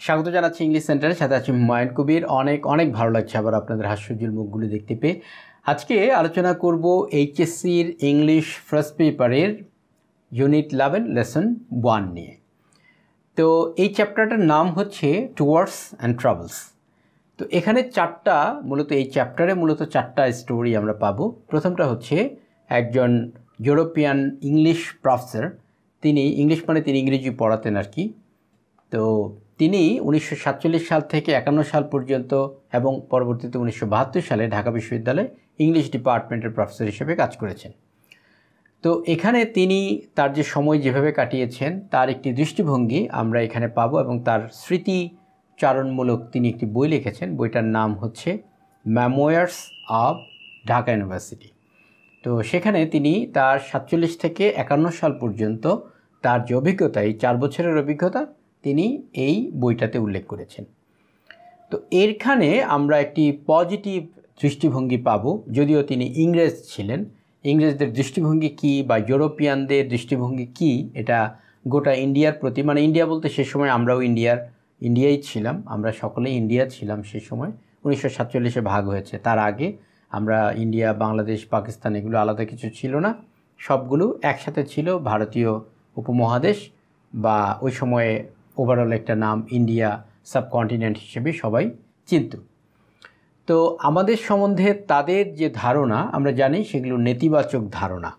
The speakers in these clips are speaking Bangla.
স্বাগত জানাচ্ছি ইংলিশ সেন্টারের সাথে আছি হুমায়ুন কবির। অনেক অনেক ভালো লাগছে আবার আপনাদের হাস্যোজ্জ্বল মুখগুলো দেখতে পেয়ে। আজকে আলোচনা করব এইচএসসির ইংলিশ ফার্স্ট পেপারের ইউনিট 11 লেসন 1 নিয়ে। তো এই চ্যাপ্টারটার নাম হচ্ছে টুয়ার্ডস অ্যান্ড ট্রাভেলস। তো এখানে এই চ্যাপ্টারে মূলত চারটা স্টোরি আমরা পাবো। প্রথমটা হচ্ছে একজন ইউরোপিয়ান ইংলিশ প্রফেসর, তিনি ইংরেজি পড়াতেন আর কি। তো তিনি 1947 সাল থেকে 51 সাল পর্যন্ত এবং পরবর্তীতে 1972 সালে ঢাকা বিশ্ববিদ্যালয়ে ইংলিশ ডিপার্টমেন্টের প্রফেসর হিসেবে কাজ করেছেন। তো এখানে তিনি তার যে সময় যেভাবে কাটিয়েছেন তার একটি দৃষ্টিভঙ্গি আমরা এখানে পাবো এবং তার স্মৃতিচারণমূলক তিনি একটি বই লিখেছেন। বইটার নাম হচ্ছে মেমোয়ার্স অব ঢাকা ইউনিভার্সিটি। তো সেখানে তিনি তার 47 থেকে 51 সাল পর্যন্ত তার যে অভিজ্ঞতা, এই 4 বছরের অভিজ্ঞতা তিনি এই বইটাতে উল্লেখ করেছেন। তো এখানে আমরা একটি পজিটিভ দৃষ্টিভঙ্গি পাব, যদিও তিনি ইংরেজ ছিলেন। ইংরেজদের দৃষ্টিভঙ্গি কী বা ইউরোপিয়ানদের দৃষ্টিভঙ্গি কী, এটা গোটা ইন্ডিয়ার প্রতি, মানে ইন্ডিয়া বলতে সে সময় আমরাও ইন্ডিয়াই ছিলাম, আমরা সকলেই ইন্ডিয়া ছিলাম সে সময়। 1947-এ ভাগ হয়েছে, তার আগে আমরা ইন্ডিয়া, বাংলাদেশ, পাকিস্তান এগুলো আলাদা কিছু ছিল না, সবগুলো একসাথে ছিল ভারতীয় উপমহাদেশ, বা ওই সময়ে ওভারঅল একটা নাম ইন্ডিয়া সাবকন্টিনেন্ট হিসেবে সবাই চিনত। তো আমাদের সম্বন্ধে তাদের যে ধারণা আমরা জানি সেগুলো নেতিবাচক ধারণা।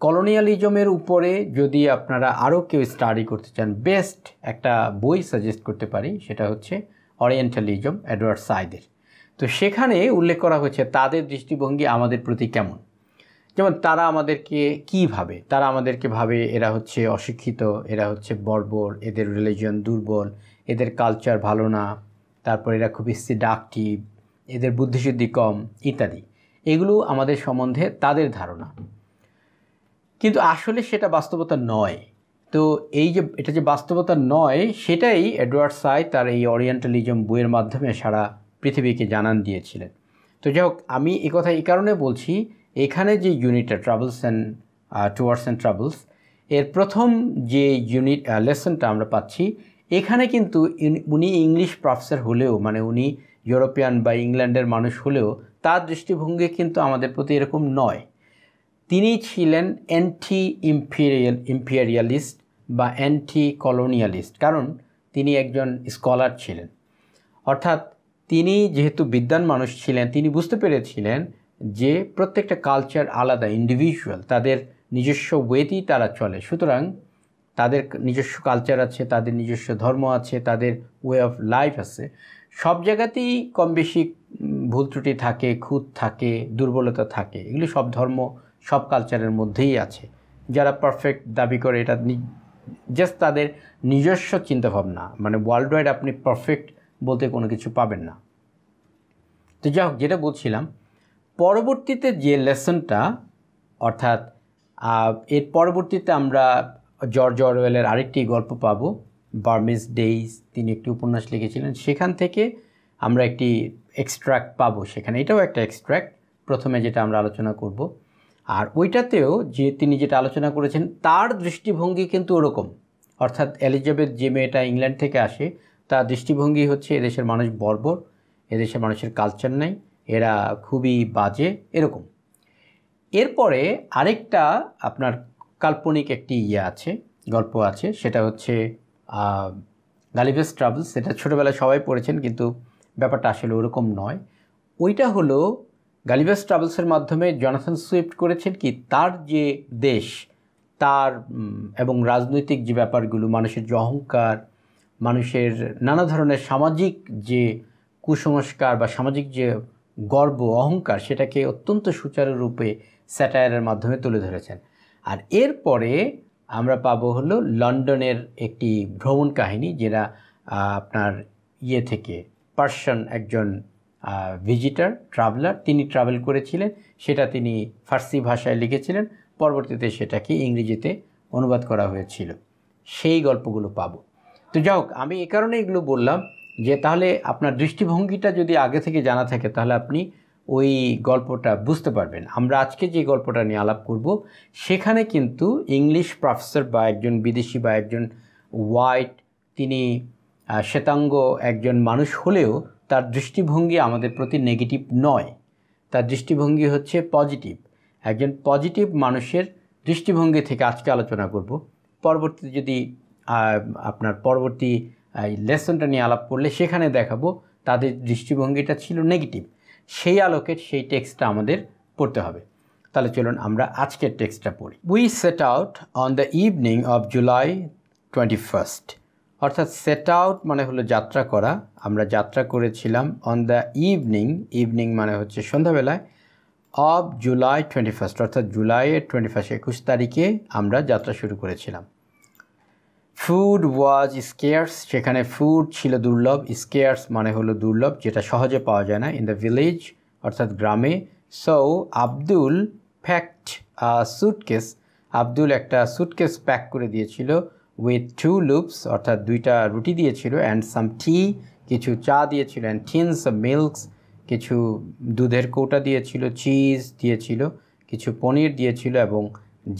কলোনিয়ালিজমের উপরে যদি আপনারা আরও কেউ স্টাডি করতে চান, বেস্ট একটা বই সাজেস্ট করতে পারি, সেটা হচ্ছে ওরিয়েন্টালিজম, এডওয়ার্ড সাইদের। তো সেখানে উল্লেখ করা হয়েছে তাদের দৃষ্টিভঙ্গি আমাদের প্রতি কেমন। যেমন তারা আমাদেরকে কী ভাবে, তারা আমাদেরকে ভাবে এরা হচ্ছে অশিক্ষিত, এরা হচ্ছে বর্বর, এদের রিলিজিয়ন দুর্বল, এদের কালচার ভালো না, তারপর এরা খুবই সিডাকটিভ, এদের বুদ্ধিশুদ্ধি কম ইত্যাদি। এগুলো আমাদের সম্বন্ধে তাদের ধারণা, কিন্তু আসলে সেটা বাস্তবতা নয়। তো এটা যে বাস্তবতা নয়, সেটাই এডওয়ার্ড সাইদ তার এই ওরিয়েন্টালিজম বইয়ের মাধ্যমে সারা পৃথিবীকে জানান দিয়েছিলেন। তো যাই হোক, আমি এই কথা এই কারণে বলছি, এখানে যে ইউনিটটা টুয়ার্ডস অ্যান্ড ট্রাভেলস, এর প্রথম যে লেসনটা আমরা পাচ্ছি, এখানে কিন্তু উনি ইংলিশ প্রফেসর হলেও, মানে উনি ইউরোপিয়ান বা ইংল্যান্ডের মানুষ হলেও তার দৃষ্টিভঙ্গি কিন্তু আমাদের প্রতি এরকম নয়। তিনি ছিলেন অ্যান্টি ইম্পেরিয়ালিস্ট বা অ্যান্টি কলোনিয়ালিস্ট, কারণ তিনি একজন স্কলার ছিলেন। অর্থাৎ তিনি যেহেতু বিদ্বান মানুষ ছিলেন, তিনি বুঝতে পেরেছিলেন যে প্রত্যেকটা কালচার আলাদা, ইন্ডিভিজুয়াল, তাদের নিজস্ব ওয়েতেই তারা চলে। সুতরাং তাদের নিজস্ব কালচার আছে, তাদের নিজস্ব ধর্ম আছে, তাদের ওয়ে অফ লাইফ আছে। সব জায়গাতেই কম বেশি ভুল ত্রুটি থাকে, খুঁত থাকে, দুর্বলতা থাকে, এগুলি সব ধর্ম, সব কালচারের মধ্যেই আছে। যারা পারফেক্ট দাবি করে, এটা জাস্ট তাদের নিজস্ব চিন্তাভাবনা, মানে ওয়ার্ল্ড ওয়াইড আপনি পারফেক্ট বলতে কোনো কিছু পাবেন না। তো যাই হোক, যেটা বলছিলাম, পরবর্তীতে যে লেসনটা, অর্থাৎ এর পরবর্তীতে আমরা জর্জ অরওয়েলের আরেকটি গল্প পাবো, বার্মিজ ডেইজ। তিনি একটি উপন্যাস লিখেছিলেন, সেখান থেকে আমরা একটি এক্সট্র্যাক্ট পাবো। সেখানে এটাও একটা এক্সট্র্যাক্ট, প্রথমে যেটা আমরা আলোচনা করব। আর ওইটাতেও যে তিনি যেটা আলোচনা করেছেন তার দৃষ্টিভঙ্গি কিন্তু ওরকম। অর্থাৎ এলিজাবেথ যে মেয়েটা ইংল্যান্ড থেকে আসে, তার দৃষ্টিভঙ্গি হচ্ছে এদেশের মানুষ বর্বর, এদেশের মানুষের কালচার নাই, এরা খুবই বাজে, এরকম। এরপরে আরেকটা আপনার কাল্পনিক একটি গল্প আছে, সেটা হচ্ছে গালিভার্স ট্রাভেলস। সেটা ছোটোবেলায় সবাই পড়েছেন, কিন্তু ব্যাপারটা আসলে ওরকম নয়। ওইটা হলো গালিভার্স ট্রাভেলসের মাধ্যমে জনাথন সুইফট করেছেন কি, তার যে দেশ, তার এবং রাজনৈতিক যে ব্যাপারগুলো, মানুষের যে অহংকার, মানুষের নানা ধরনের সামাজিক যে কুসংস্কার বা সামাজিক যে গর্ব, অহংকার, সেটাকে অত্যন্ত সুচারুরূপে স্যাটায়ারের মাধ্যমে তুলে ধরেছেন। আর এরপরে আমরা পাবো হলো লন্ডনের একটি ভ্রমণ কাহিনী, যেটা আপনার থেকে পার্সিয়ান একজন ভিজিটার, ট্রাভেলার, তিনি ট্রাভেল করেছিলেন, সেটা তিনি ফার্সি ভাষায় লিখেছিলেন, পরবর্তীতে সেটাকে ইংরেজিতে অনুবাদ করা হয়েছিল। সেই গল্পগুলো পাবো। তো যাই হোক, আমি এই কারণে এগুলো বললাম যে তাহলে আপনার দৃষ্টিভঙ্গিটা যদি আগে থেকে জানা থাকে, তাহলে আপনি ওই গল্পটা বুঝতে পারবেন। আমরা আজকে যে গল্পটা নিয়ে আলাপ করব, সেখানে কিন্তু ইংলিশ প্রফেসর বা একজন বিদেশি বা একজন হোয়াইট, তিনি শ্বেতাঙ্গ একজন মানুষ হলেও তার দৃষ্টিভঙ্গি আমাদের প্রতি নেগেটিভ নয়, তার দৃষ্টিভঙ্গি হচ্ছে পজিটিভ। একজন পজিটিভ মানুষের দৃষ্টিভঙ্গি থেকে আজকে আলোচনা করব। পরবর্তীতে যদি আপনার পরবর্তী লেসনটা নিয়ে আলাপ করলে সেখানে দেখাবো তাদের দৃষ্টিভঙ্গিটা ছিল নেগেটিভ। সেই আলোকে সেই টেক্সটটা আমাদের পড়তে হবে। তাহলে চলুন আমরা আজকের টেক্সটটা পড়ি। We set out on the evening of July 21st। অর্থাৎ সেট আউট মানে হলো যাত্রা করা। আমরা যাত্রা করেছিলাম অন দ্য ইভিনিং মানে হচ্ছে সন্ধ্যাবেলায়, অফ জুলাই 21st অর্থাৎ জুলাইয়ের 21 তারিখে আমরা যাত্রা শুরু করেছিলাম। ফুড ওয়াজ স্কেয়ার্স, সেখানে ফুড ছিল দুর্লভ, স্কেয়ার্স মানে হলো দুর্লভ, যেটা সহজে পাওয়া যায় না। ইন দ্য ভিলেজ অর্থাৎ গ্রামে। So Abdul packed suitcase, Abdul একটা সুটকেস প্যাক করে দিয়েছিল, উইথ 2 লুপস অর্থাৎ 2টা রুটি দিয়েছিল, অ্যান্ড সাম টি কিছু চা দিয়েছিল, অ্যান্ড টিনস অফ মিল্কস কিছু দুধের কৌটা দিয়েছিল, চিজ দিয়েছিল, কিছু পনির দিয়েছিল এবং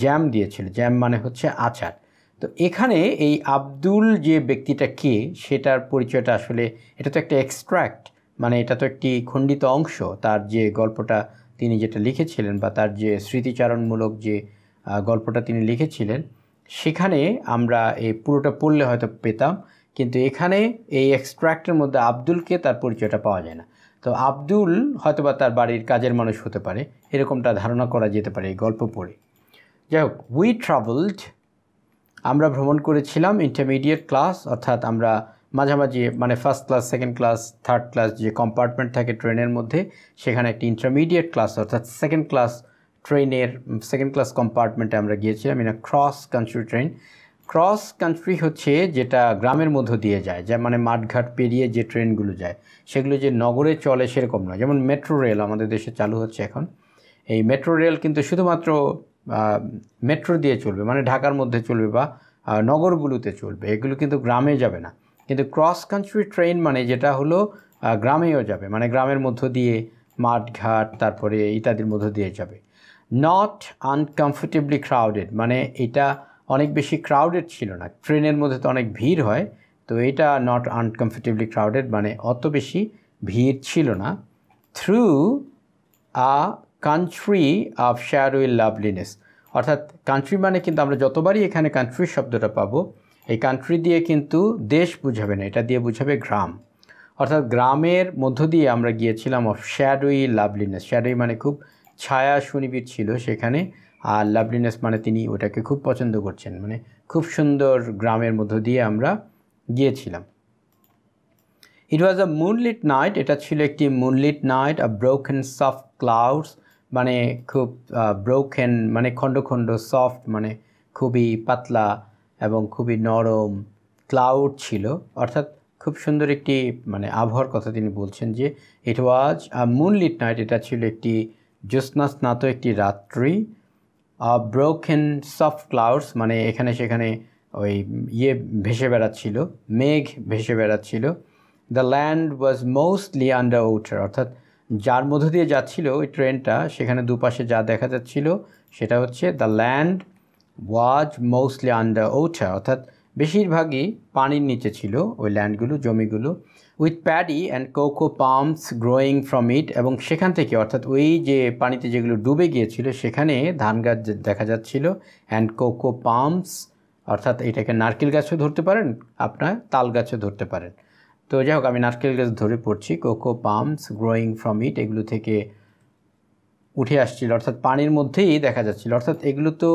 জ্যাম দিয়েছিল। জ্যাম মানে হচ্ছে আচার। তো এখানে এই আব্দুল যে ব্যক্তিটা কে সেটার পরিচয়টা আসলে, এটা তো একটা এক্সট্র্যাক্ট, মানে এটা তো একটি খণ্ডিত অংশ তার যে গল্পটা তিনি যেটা লিখেছিলেন বা তার যে স্মৃতিচারণমূলক যে গল্পটা তিনি লিখেছিলেন, সেখানে আমরা এই পুরোটা পড়লে হয়তো পেতাম, কিন্তু এখানে এই এক্সট্র্যাক্টের মধ্যে আব্দুলকে তার পরিচয়টা পাওয়া যায় না। তো আব্দুল হয়তোবা তার বাড়ির কাজের মানুষ হতে পারে, এরকমটা ধারণা করা যেতে পারে এই গল্প পড়ে। যাই হোক, উই ট্রাভেলড আমরা ভ্রমণ করেছিলাম, ইন্টারমিডিয়েট ক্লাস অর্থাৎ আমরা মাঝামাঝি মানে first class, second class, third class যে কম্পার্টমেন্ট থাকে ট্রেনের মধ্যে, সেখানে একটি ইন্টারমিডিয়েট ক্লাস অর্থাৎ সেকেন্ড ক্লাস ট্রেনের সেকেন্ড ক্লাস কম্পার্টমেন্টে আমরা গিয়েছিলাম। In cross country train. Cross country হচ্ছে যেটা গ্রামের মধ্য দিয়ে যায়, যা মানে মাঠঘাট পেরিয়ে যে ট্রেনগুলো যায়, সেগুলো যে নগরে চলে সেরকম নয়। যেমন মেট্রো রেল আমাদের দেশে চালু হচ্ছে এখন। এই মেট্রো রেল কিন্তু শুধুমাত্র মেট্রো দিয়ে চলবে, মানে ঢাকার মধ্যে চলবে বা নগরগুলোতে চলবে, এগুলো কিন্তু গ্রামে যাবে না। কিন্তু ক্রস কান্ট্রি ট্রেন মানে যেটা হলো গ্রামেও যাবে, মানে গ্রামের মধ্য দিয়ে মাঠঘাট তারপরে ইত্যাদির মধ্য দিয়ে যাবে। নট আনকমফোর্টেবলি ক্রাউডেড মানে এটা অনেক বেশি ক্রাউডেড ছিল না, ট্রেনের মধ্যে তো অনেক ভিড় হয়, তো এটা নট আনকমফোর্টেবলি ক্রাউডেড মানে অত বেশি ভিড় ছিল না। Through a country of shadowy লাভলিনেস অর্থাৎ কান্ট্রি মানে কিন্তু আমরা যতবারই এখানে কান্ট্রি শব্দটা পাবো, এই কান্ট্রি দিয়ে কিন্তু দেশ বুঝাবে না, এটা দিয়ে বুঝাবে গ্রাম। অর্থাৎ গ্রামের মধ্য দিয়ে আমরা গিয়েছিলাম অফ শ্যাডোই লাভলিনেস। শ্যাডোই মানে খুব ছায়া সুনিবিড় ছিল সেখানে, আর লাভলিনেস মানে তিনি ওটাকে খুব পছন্দ করছেন, মানে খুব সুন্দর গ্রামের মধ্য দিয়ে আমরা গিয়েছিলাম। It was a moonlit night, এটা ছিল একটি moonlit night. A broken soft clouds মানে খুব ব্রোকেন মানে খণ্ড খণ্ড, সফট মানে খুবই পাতলা এবং খুবই নরম, ক্লাউড ছিল অর্থাৎ খুব সুন্দর একটি মানে আবহাওয়ার কথা তিনি বলছেন যে ইট ওয়াজ আ মুনলিট নাইট, এটা ছিল একটি জ্যোৎস্না স্নাত একটি রাত্রি। ব্রোকেন সফট ক্লাউডস মানে এখানে সেখানে ওই ভেসে বেড়াচ্ছিল, মেঘ ভেসে বেড়াচ্ছিল। The land was mostly under water অর্থাৎ যার মধ্য দিয়ে যাচ্ছিল ওই ট্রেনটা, সেখানে দুপাশে যা দেখা যাচ্ছিল সেটা হচ্ছে the land was mostly under water অর্থাৎ বেশিরভাগই পানির নিচে ছিল ওই ল্যান্ডগুলো, জমিগুলো। With paddy and cocoa pumps growing from it এবং সেখান থেকে অর্থাৎ ওই যে পানিতে যেগুলো ডুবে গিয়েছিল সেখানে ধান গাছ দেখা যাচ্ছিল। অ্যান্ড কোকো পাম্পস অর্থাৎ এটাকে নারকেল গাছও ধরতে পারেন, আপনার তাল গাছও ধরতে পারেন। তো যাই হোক, আমি নারকেল গাছ ধরে পড়ছি। Cocoa pumps growing from it এগুলো থেকে উঠে আসছিল অর্থাৎ পানির মধ্যেই দেখা যাচ্ছিল, অর্থাৎ এগুলো তো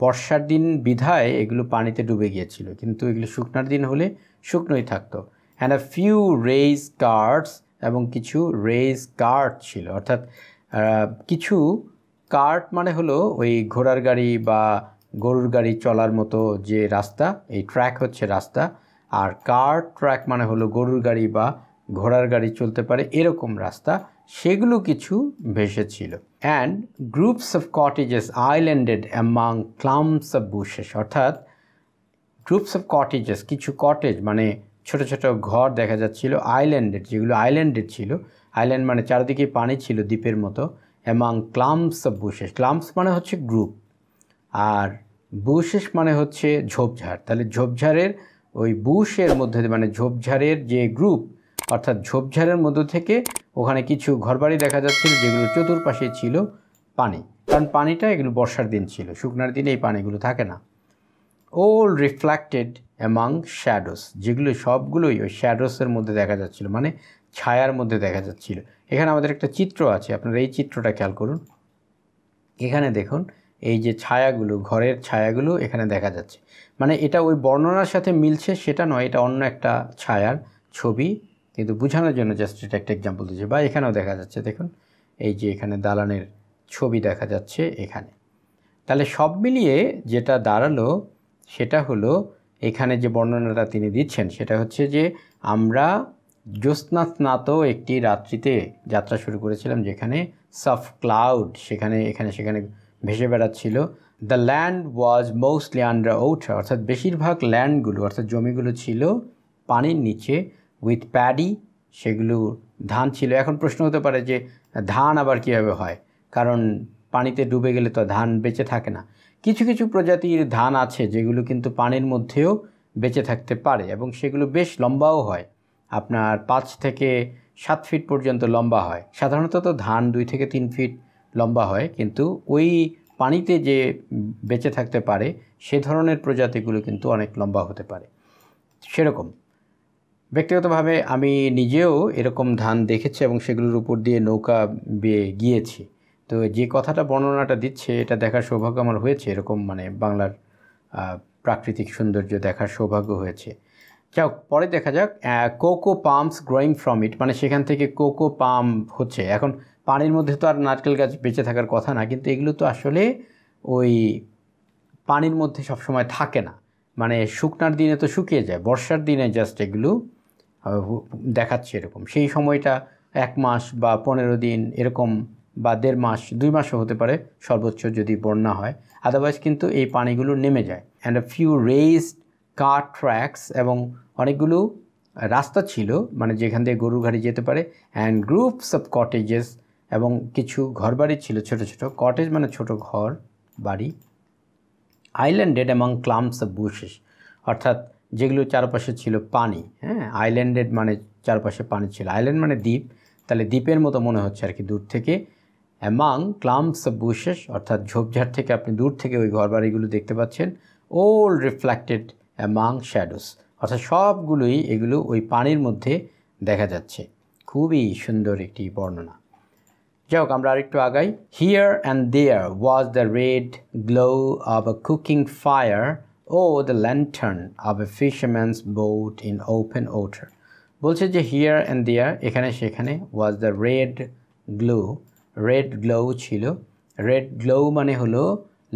বর্ষার দিন বিধায় এগুলো পানিতে ডুবে গিয়েছিল, কিন্তু এগুলো শুকনার দিন হলে শুকনোই থাকতো। And a few rags carts এবং কিছু রেজ কার্ট ছিল অর্থাৎ কিছু কার্ট মানে হলো ওই ঘোড়ার গাড়ি বা গরুর গাড়ি চলার মতো যে রাস্তা, এই ট্র্যাক হচ্ছে রাস্তা, আর কার্ট ট্র্যাক মানে হলো গরুর গাড়ি বা ঘোড়ার গাড়ি চলতে পারে এরকম রাস্তা, সেগুলো কিছু ভেসেছিল। And groups of cottages islanded among clumps of bushes অর্থাৎ গ্রুপস অফ কটেজেস কিছু কটেজ মানে ছোট ছোট ঘর দেখা যাচ্ছিল, আইল্যান্ডেড যেগুলো আইল্যান্ডেড ছিল, আইল্যান্ড মানে চারিদিকে পানি ছিল দ্বীপের মতো। অ্যামাং ক্লাম্পস অফ বুশেস, ক্লাম্পস মানে হচ্ছে গ্রুপ আর বুশেস মানে হচ্ছে ঝোপঝাড়, তাহলে ঝোপঝাড়ের ওই বুশের মধ্যে মানে ঝোপঝাড়ের যে গ্রুপ, অর্থাৎ ঝোপঝাড়ের মধ্য থেকে ওখানে কিছু ঘরবাড়ি দেখা যাচ্ছিল যেগুলো চতুর্পাশে ছিল পানি, কারণ পানিটা এগুলো বর্ষার দিন ছিল, শুকনার দিনে এই পানিগুলো থাকে না। all reflected among shadows, যেগুলো সবগুলোই ওই শ্যাডোসের মধ্যে দেখা যাচ্ছিল, মানে ছায়ার মধ্যে দেখা যাচ্ছিল। এখানে আমাদের একটা চিত্র আছে, আপনারা এই চিত্রটা খেয়াল করুন। এখানে দেখুন এই যে ছায়াগুলো, ঘরের ছায়াগুলো এখানে দেখা যাচ্ছে, মানে এটা ওই বর্ণনার সাথে মিলছে সেটা নয়, এটা অন্য একটা ছায়ার ছবি, কিন্তু বোঝানোর জন্য জাস্ট এটা একটা এক্সাম্পল দিচ্ছে। বা এখানেও দেখা যাচ্ছে, দেখুন এই যে এখানে দালানের ছবি দেখা যাচ্ছে এখানে। তাহলে সব মিলিয়ে যেটা দাঁড়ালো সেটা হলো, এখানে যে বর্ণনাটা তিনি দিচ্ছেন সেটা হচ্ছে যে আমরা জ্যোৎস্নাস্নাত একটি রাত্রিতে যাত্রা শুরু করেছিলাম, যেখানে সফট ক্লাউড সেখানে ভেসে বেড়াচ্ছিল। The land was mostly under water, অর্থাৎ বেশিরভাগ ল্যান্ডগুলো অর্থাৎ জমিগুলো ছিল পানির নিচে। উইথ প্যাডি, সেগুলো ধান ছিল। এখন প্রশ্ন হতে পারে যে ধান আবার কীভাবে হয়, কারণ পানিতে ডুবে গেলে তো ধান বেঁচে থাকে না। কিছু কিছু প্রজাতির ধান আছে যেগুলো কিন্তু পানির মধ্যেও বেঁচে থাকতে পারে, এবং সেগুলো বেশ লম্বাও হয়, আপনার 5 থেকে 7 ফিট পর্যন্ত লম্বা হয়। সাধারণত তো ধান 2 থেকে 3 ফিট লম্বা হয়, কিন্তু ওই পানিতে যে বেঁচে থাকতে পারে সে ধরনের প্রজাতিগুলো কিন্তু অনেক লম্বা হতে পারে। সেরকম ব্যক্তিগতভাবে আমি নিজেও এরকম ধান দেখেছি এবং সেগুলোর উপর দিয়ে নৌকা বেয়ে গিয়েছি। তো যে কথাটা বর্ণনাটা দিচ্ছে এটা দেখার সৌভাগ্য আমার হয়েছে, এরকম মানে বাংলার প্রাকৃতিক সৌন্দর্য দেখার সৌভাগ্য হয়েছে। যাও পরে দেখা যাক। Cocoa palms growing from it, মানে সেখান থেকে কোকো পাম হচ্ছে। এখন পানির মধ্যে তো আর নারকেল গাছ বেঁচে থাকার কথা না, কিন্তু এগুলো তো আসলে ওই পানির মধ্যে সবসময় থাকে না, মানে শুকনার দিনে তো শুকিয়ে যায়, বর্ষার দিনে জাস্ট এগুলো দেখাচ্ছে এরকম। সেই সময়টা 1 মাস বা 15 দিন এরকম, বা 1.5 মাস 2 মাসও হতে পারে সর্বোচ্চ যদি বন্যা হয়, আদারওয়াইজ কিন্তু এই পানিগুলো নেমে যায়। And a few raised car tracks, এবং অনেকগুলো রাস্তা ছিল মানে যেখান দিয়ে গরুর গাড়ি যেতে পারে। অ্যান্ড গ্রুপস অফ কটেজেস, এবং কিছু ঘরবাড়ি ছিল ছোট ছোট, কটেজ মানে ছোট ঘর বাড়ি। আইল্যান্ডেড অ্যামং ক্লাম্পস অফ বুশেস, অর্থাৎ যেগুলো চারপাশে ছিল পানি, হ্যাঁ, আইল্যান্ডেড মানে চারপাশে পানি ছিল, আইল্যান্ড মানে দ্বীপ, তাহলে দ্বীপের মতো মনে হচ্ছে আর কি দূর থেকে। অ্যামাং ক্লাম্পস অফ বুশেস, অর্থাৎ ঝোপঝাড় থেকে আপনি দূর থেকে ওই ঘরবাড়িগুলো দেখতে পাচ্ছেন। ওল রিফ্লেক্টেড অ্যামাং শ্যাডোস, অর্থাৎ সবগুলোই এগুলো ওই পানির মধ্যে দেখা যাচ্ছে। খুবই সুন্দর একটি বর্ণনা। যাই হোক, আমরা আরেকটু আগাই। Here and there was the red glow of a cooking fire ও the lantern of a fisherman's boat in open water. বলছে যে হিয়ার অ্যান্ড দেয়ার, এখানে সেখানে, was the red glow, red glow ছিল। রেড গ্লো মানে হলো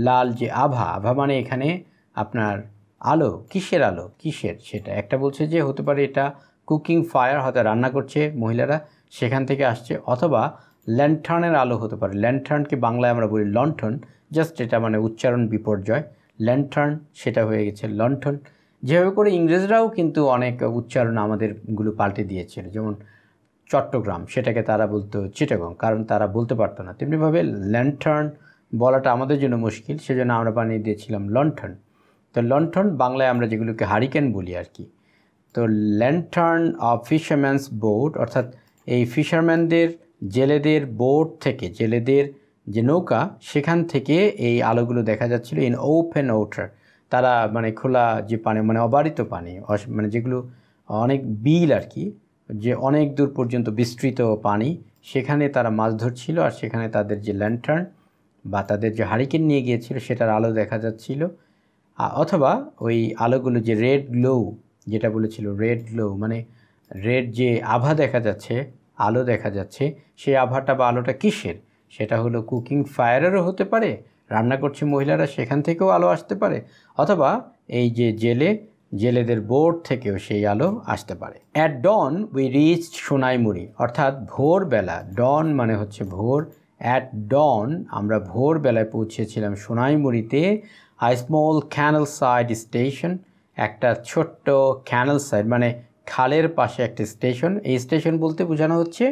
লাল যে আভা, আভা মানে এখানে আপনার আলো, কিসের আলো, কিসের সেটা একটা বলছে যে হতে পারে এটা কুকিং ফায়ার, হয়তো রান্না করছে মহিলারা সেখান থেকে আসছে, অথবা ল্যান্টার্নের আলো হতে পারে। ল্যান্টার্নকে বাংলায় আমরা বলি লণ্ঠন, জাস্ট এটা মানে উচ্চারণ বিপর্যয়, ল্যান্টার্ন সেটা হয়ে গেছে লণ্ঠন। যেভাবে করে ইংরেজরাও কিন্তু অনেক উচ্চারণ আমাদেরগুলো পাল্টে দিয়েছিল, যেমন চট্টগ্রাম সেটাকে তারা বলতো চিটাগং, কারণ তারা বলতে পারতো না। তেমনিভাবে ল্যান্টার্ন বলাটা আমাদের জন্য মুশকিল, সেজন্য আমরা বানিয়ে দিয়েছিলাম লণ্ঠন। তো লণ্ঠন বাংলায় আমরা যেগুলোকে হারিকেন বলি আর কি। তো ল্যান্টার্ন অফ ফিশারম্যানস বোট, অর্থাৎ এই ফিশারম্যানদের জেলেদের বোট থেকে, জেলেদের যে নৌকা সেখান থেকে এই আলোগুলো দেখা যাচ্ছিল। ইন ওপেন ওয়াটার, তারা মানে খোলা যে পানি, মানে অবারিত পানি, মানে যেগুলো অনেক বিল আর কি, যে অনেক দূর পর্যন্ত বিস্তৃত পানি, সেখানে তারা মাছ ধরছিল। আর সেখানে তাদের যে ল্যান্টার্ন বা তাদের যে হারিকেন নিয়ে গিয়েছিল সেটার আলো দেখা যাচ্ছিল। অথবা ওই আলোগুলো যে রেড গ্লো, যেটা বলেছিল রেড গ্লো মানে রেড যে আভা দেখা যাচ্ছে, আলো দেখা যাচ্ছে, সেই আভাটা বা আলোটা কিসের, সেটা হলো কুকিং ফায়ারেরও হতে পারে, রান্না করছে মহিলারা সেখান থেকেও আলো আসতে পারে, অথবা এই যে জেলেদের বোট থেকেও সেই আলো আসতে পারে। At dawn we reached Sonaimuri, অর্থাৎ ভোরবেলা, ডন মানে হচ্ছে ভোর, অ্যাট ডন আমরা ভোরবেলায় পৌঁছেছিলাম সোনাইমুড়িতে। I small canal side station, একটা ছোট্ট ক্যানেল সাইড মানে খালের পাশে একটা স্টেশন। এই স্টেশন বলতে বোঝানো হচ্ছে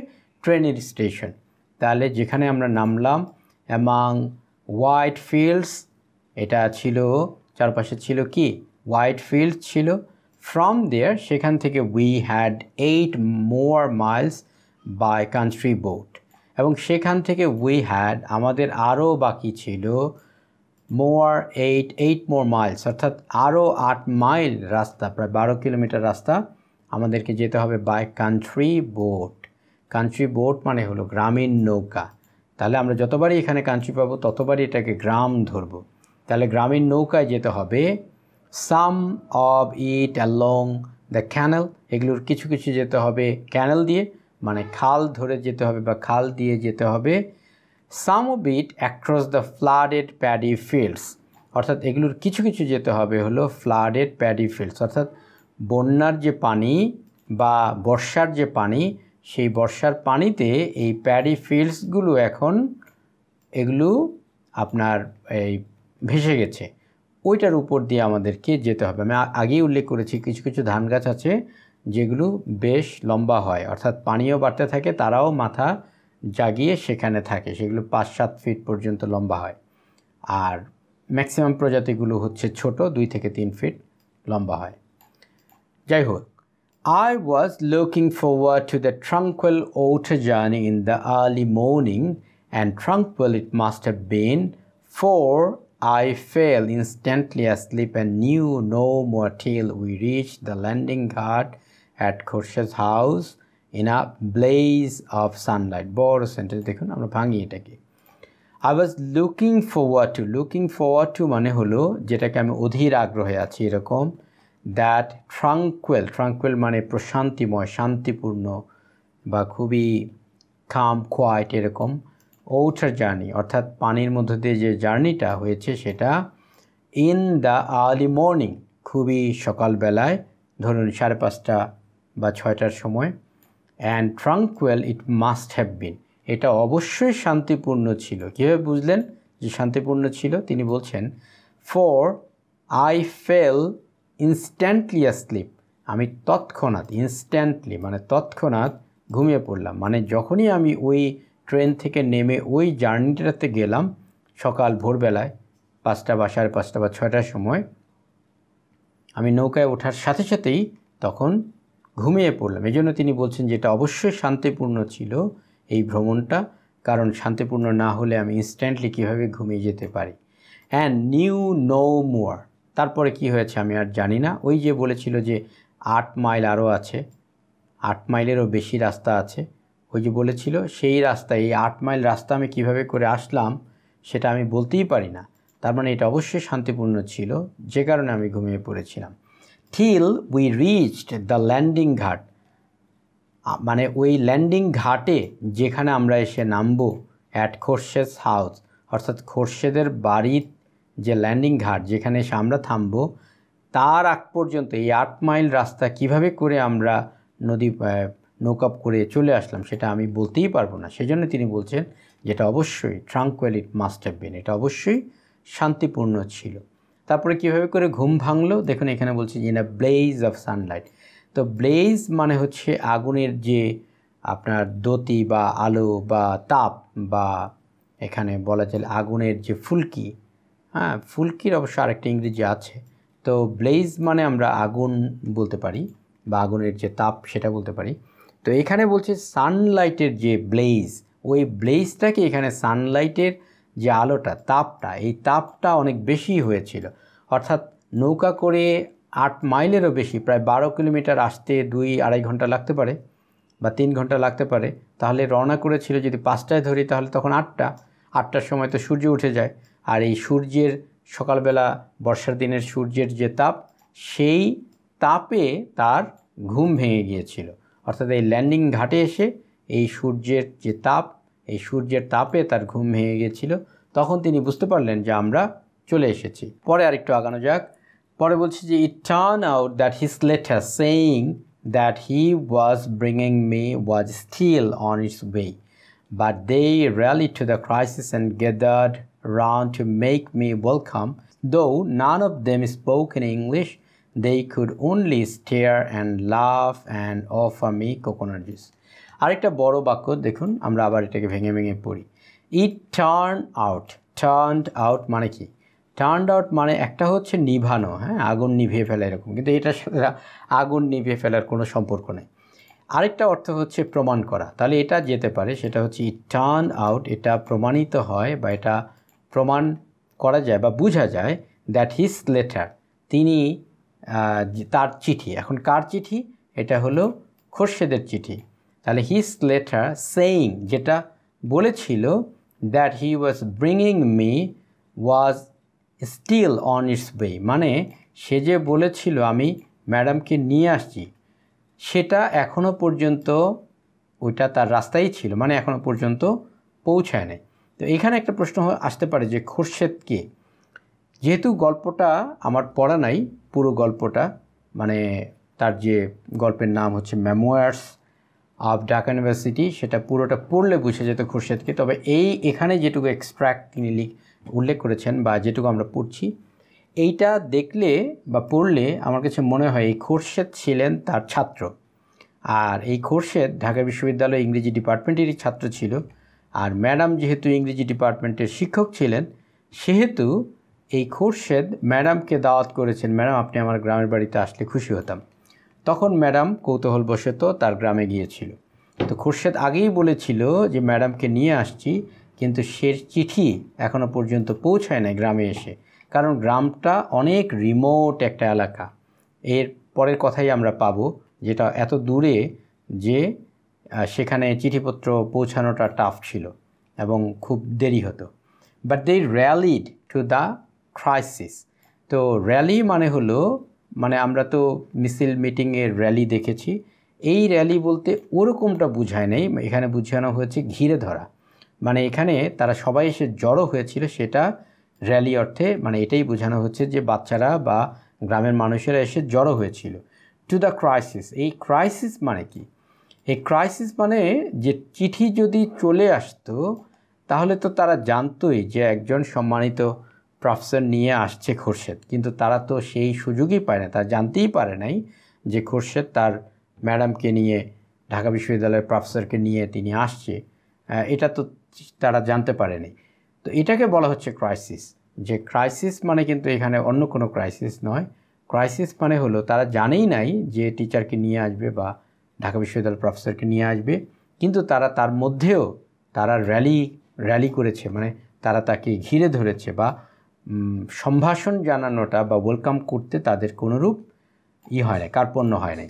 ট্রেনের স্টেশন। তাহলে যেখানে আমরা নামলাম, অ্যামাং হোয়াইট ফিল্ডস, এটা ছিল চারপাশে ছিল কি হোয়াইট ফিল্ড ছিল, From there সেখান থেকে we had 8 more miles by country boat এবং সেখান থেকে we had আমাদের আরও বাকি ছিল eight more miles অর্থাৎ আরও 8 মাইল রাস্তা প্রায় 12 কিলোমিটার রাস্তা আমাদেরকে যেতে হবে by country boat. Country boat মানে হলো গ্রামীণ নৌকা। তাহলে আমরা যতবারই এখানে কান্ট্রি পাবো ততবারই এটাকে গ্রাম ধরবো। তাহলে গ্রামীণ নৌকায় যেতে হবে। Some of it along the canal, এগুলোর কিছু কিছু যেতে হবে ক্যানেল দিয়ে, মানে খাল ধরে যেতে হবে বা খাল দিয়ে যেতে হবে। Some of it across the flooded paddy fields, অর্থাৎ এগুলোর কিছু কিছু যেতে হবে হলো ফ্লাডেড প্যাডি ফিল্ডস, অর্থাৎ বন্যার যে পানি বা বর্ষার যে পানি, সেই বর্ষার পানিতে এই প্যাডি ফিল্ডসগুলো এখন এগুলো আপনার এই ভেসে গেছে, ওইটার উপর দিয়ে আমাদেরকে যেতে হবে। আমি আগেই উল্লেখ করেছি কিছু কিছু ধান গাছ আছে যেগুলো বেশ লম্বা হয়, অর্থাৎ পানিও বাড়তে থাকে, তারাও মাথা জাগিয়ে সেখানে থাকে, সেগুলো 5-7 ফিট পর্যন্ত লম্বা হয়। আর ম্যাক্সিমাম প্রজাতিগুলো হচ্ছে ছোট, 2 থেকে 3 ফিট লম্বা হয়। যাই হোক, I was looking forward to the tranquil water journey in the early morning, and tranquil it must have been, for I fell instantly asleep and knew no more till we reached the landing ghat at Khorshed's house in a blaze of sunlight. বড় সেন্টেন্স দেখুন, আমরা ভাঙি এটাকে। I was looking forward to মানে হলো যেটাকে আমি অধীর আগ্রহে আছি এরকম। দ্যাট ট্রাঙ্কুয়েল মানে প্রশান্তিময়, শান্তিপূর্ণ বা খুবই কাম কোয়াইট এরকম। ওয়াটার জার্নি অর্থাৎ পানির মধ্য দিয়ে যে জার্নিটা হয়েছে সেটা ইন দ্য আর্লি মর্নিং, খুবই সকালবেলায়, ধরুন 5:30 বা 6টার সময়। And tranquil it must have been, এটা অবশ্যই শান্তিপূর্ণ ছিল। কীভাবে বুঝলেন যে শান্তিপূর্ণ ছিল? তিনি বলছেন for I fail instantly asleep, আমি তৎক্ষণাৎ, ইনস্ট্যান্টলি মানে তৎক্ষণাৎ ঘুমিয়ে পড়লাম। মানে যখনই আমি ওই ট্রেন থেকে নেমে ওই জার্নিটাতে গেলাম সকাল ভোরবেলায় 5টা বা 5:30 বা 6টার সময়, আমি নৌকায় ওঠার সাথে সাথেই তখন ঘুমিয়ে পড়লাম। এই জন্য তিনি বলছেন যে এটা অবশ্যই শান্তিপূর্ণ ছিল এই ভ্রমণটা, কারণ শান্তিপূর্ণ না হলে আমি ইনস্ট্যান্টলি কীভাবে ঘুমিয়ে যেতে পারি। অ্যান্ড নিউ নো মোর, তারপরে কি হয়েছে আমি আর জানি না। ওই যে বলেছিল যে 8 মাইল আরও আছে, 8 মাইলেরও বেশি রাস্তা আছে, ওই যে বলেছিল সেই রাস্তায়, এই 8 মাইল রাস্তা আমি কিভাবে করে আসলাম সেটা আমি বলতেই পারি না। তার মানে এটা অবশ্যই শান্তিপূর্ণ ছিল, যে কারণে আমি ঘুমিয়ে পড়েছিলাম। till we reached the landing ghat, মানে ওই ল্যান্ডিং ঘাটে যেখানে আমরা এসে নামবো, অ্যাট খোরশেদ হাউস, অর্থাৎ খোরশেদের বাড়ির যে ল্যান্ডিং ঘাট যেখানে এসে আমরা থামবো, তার আগ পর্যন্ত এই 8 মাইল রাস্তা কিভাবে করে আমরা নৌকা করে চলে আসলাম সেটা আমি বলতেই পারবো না। সেজন্য তিনি বলছেন যেটা অবশ্যই ট্রাঙ্কুয়েল ইট মাস্ট হ্যাভ বিন, এটা অবশ্যই শান্তিপূর্ণ ছিল। তারপরে কীভাবে করে ঘুম ভাঙলো দেখুন, এখানে বলছে in a bless of Sunlight. তো ব্লেজ মানে হচ্ছে আগুনের যে আপনার দ্যুতি বা আলো বা তাপ, বা এখানে বলা যায় আগুনের যে ফুলকি, হ্যাঁ ফুলকির অবশ্য আরেকটা ইংরেজি আছে। তো ব্লেজ মানে আমরা আগুন বলতে পারি বা আগুনের যে তাপ সেটা বলতে পারি। তো এখানে বলছে সানলাইটের যে ব্লেজ, ওই ব্লেজটাকে এখানে সানলাইটের যে আলোটা, তাপটা, এই তাপটা অনেক বেশি হয়েছিল। অর্থাৎ নৌকা করে 8 মাইলেরও বেশি, প্রায় 12 কিলোমিটার আসতে 2-2.5 ঘন্টা লাগতে পারে বা 3 ঘন্টা লাগতে পারে। তাহলে রওনা করেছিল যদি 5টায় ধরি, তাহলে তখন 8টার সময় তো সূর্য উঠে যায়। আর এই সূর্যের সকালবেলা বর্ষার দিনের সূর্যের যে তাপ, সেই তাপে তার ঘুম ভেঙে গিয়েছিল। অর্থাৎ এই ল্যান্ডিং ঘাটে এসে এই সূর্যের যে তাপ, এই সূর্যের তাপে তার ঘুম ভেঙে গিয়েছিল। তখন তিনি বুঝতে পারলেন যে আমরা চলে এসেছি। পরে আরেকটু আগানো যাক। পরে বলছি যে it turned out that his letter saying that he was bringing me was still on its way, but they rallied to the crisis and gathered round to make me welcome. Though none of them spoke in English, they could only stare and laugh and offer me coconut juice. আরেকটা বড় বাক্য দেখুন, আমরা আবার এটাকে ভেঙে ভেঙে পড়ি। It turned out মানে কি? টার্নড আউট মানে একটা হচ্ছে নিভানো, হ্যাঁ, আগুন নিভিয়ে ফেলা এরকম, কিন্তু এটার সাথে আগুন নিভিয়ে ফেলার কোনো সম্পর্ক নেই। আরেকটা অর্থ হচ্ছে প্রমাণ করা, তাহলে এটা যেতে পারে, সেটা হচ্ছে ইট টার্ন আউট, এটা প্রমাণিত হয় বা এটা প্রমাণ করা যায় বা বোঝা যায় দ্যাট হিজ লেটার, তিনি তার চিঠি, এখন কার চিঠি, এটা হলো খোরশেদের চিঠি, তাহলে হিজ লেটার সেইং, যেটা বলেছিল that he was bringing me was still on its way, মানে সে যে বলেছিল আমি ম্যাডামকে নিয়ে আসছি, সেটা এখনও পর্যন্ত ওইটা তার রাস্তায় ছিল, মানে এখনও পর্যন্ত পৌঁছায় নাই। তো এখানে একটা প্রশ্ন আসতে পারে যে খোরশেদ কে, যেহেতু গল্পটা আমার পড়া নাই পুরো গল্পটা, মানে তার যে গল্পের নাম হচ্ছে মেমোয়ার্স অফ ঢাকা ইউনিভার্সিটি, সেটা পুরোটা পড়লে বুঝে যেত খোরশেদকে। তবে এখানে যেটুকু এক্সট্র্যাক্ট তিনি উল্লেখ করেছেন বা যেটুকু আমরা পড়ছি, এইটা দেখলে বা পড়লে আমার কাছে মনে হয় এই খোরশেদ ছিলেন তার ছাত্র, আর এই খোরশেদ ঢাকা বিশ্ববিদ্যালয় ইংরেজি ডিপার্টমেন্টেরই ছাত্র ছিল, আর ম্যাডাম যেহেতু ইংরেজি ডিপার্টমেন্টের শিক্ষক ছিলেন, সেহেতু এই খোরশেদ ম্যাডামকে দাওয়াত করেছেন, ম্যাডাম আপনি আমার গ্রামের বাড়িতে আসলে খুশি হতাম। তখন ম্যাডাম কৌতূহলবশত তার গ্রামে গিয়েছিল। তো খোরশেদ আগেই বলেছিল যে ম্যাডামকে নিয়ে আসছি, কিন্তু সে চিঠি এখনও পর্যন্ত পৌঁছায় না গ্রামে এসে, কারণ গ্রামটা অনেক রিমোট একটা এলাকা। এর পরের কথাই আমরা পাবো, যেটা এত দূরে যে সেখানে চিঠিপত্র পৌঁছানোটা টাফ ছিল এবং খুব দেরি হতো। But they rallied to the crisis. তো র্যালি মানে হলো, মানে আমরা তো মিছিল মিটিংয়ের র্যালি দেখেছি, এই র্যালি বলতে ওরকমটা বুঝায় নেই, এখানে বুঝানো হয়েছে ঘিরে ধরা, মানে এখানে তারা সবাই এসে জড়ো হয়েছিল, সেটা র্যালি অর্থে মানে এটাই বোঝানো হচ্ছে যে বাচ্চারা বা গ্রামের মানুষেরা এসে জড়ো হয়েছিল। টু দ্য ক্রাইসিস, এই ক্রাইসিস মানে কি, এই ক্রাইসিস মানে যে চিঠি যদি চলে আসতো তাহলে তো তারা জানতোই যে একজন সম্মানিত প্রফেসর নিয়ে আসছে খোরশেদ, কিন্তু তারা তো সেই সুযোগই পায় না, তারা জানতেই পারে নাই যে খোরশেদ তার ম্যাডামকে নিয়ে, ঢাকা বিশ্ববিদ্যালয়ের প্রফেসরকে নিয়ে তিনি আসছে, এটা তো তারা জানতে পারেনি। তো এটাকে বলা হচ্ছে ক্রাইসিস। যে ক্রাইসিস মানে কিন্তু এখানে অন্য কোনো ক্রাইসিস নয়, ক্রাইসিস মানে হলো তারা জানেই নাই যে টিচারকে নিয়ে আসবে বা ঢাকা বিশ্ববিদ্যালয়ের প্রফেসরকে নিয়ে আসবে, কিন্তু তারা তার মধ্যেও তারা র্যালি করেছে, মানে তারা তাকে ঘিরে ধরেছে বা সম্ভাষণ জানানোটা বা ওয়েলকাম করতে তাদের কোনোরূপ হয় না, কার্পণ্য হয় নাই।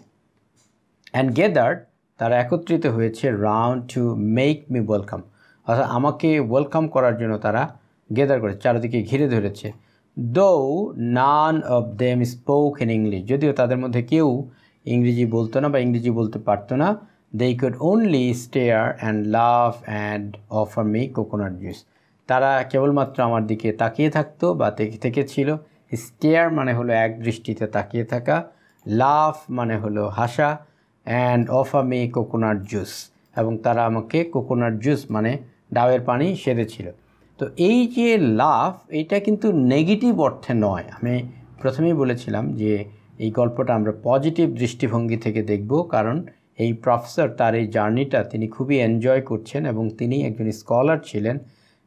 অ্যান্ড গেদার্ড, তারা একত্রিত হয়েছে round to make me welcome, অর্থাৎ আমাকে ওয়েলকাম করার জন্য তারা গেদার করেছে, চারিদিকে ঘিরে ধরেছে। দো none of them spoke in English, যদিও তাদের মধ্যে কেউ ইংরেজি বলতো না বা ইংরেজি বলতে পারতো না। They could only stare and love and offer me coconut juice, তারা কেবলমাত্র আমার দিকে তাকিয়ে থাকতো বা থেকেছিল। স্টেয়ার মানে হলো এক দৃষ্টিতে তাকিয়ে থাকা, লাভ মানে হলো হাসা, and offer me coconut juice, এবং তারা আমাকে কোকোনাট জুস মানে ডাবের পানি সেধেছিল। তো এই যে লাভ, এটা কিন্তু নেগেটিভ অর্থে নয়, আমি প্রথমেই বলেছিলাম যে এই গল্পটা আমরা পজিটিভ দৃষ্টিভঙ্গি থেকে দেখব, কারণ এই প্রফেসর তার এই জার্নিটা তিনি খুবই এনজয় করছেন এবং তিনি একজন স্কলার ছিলেন,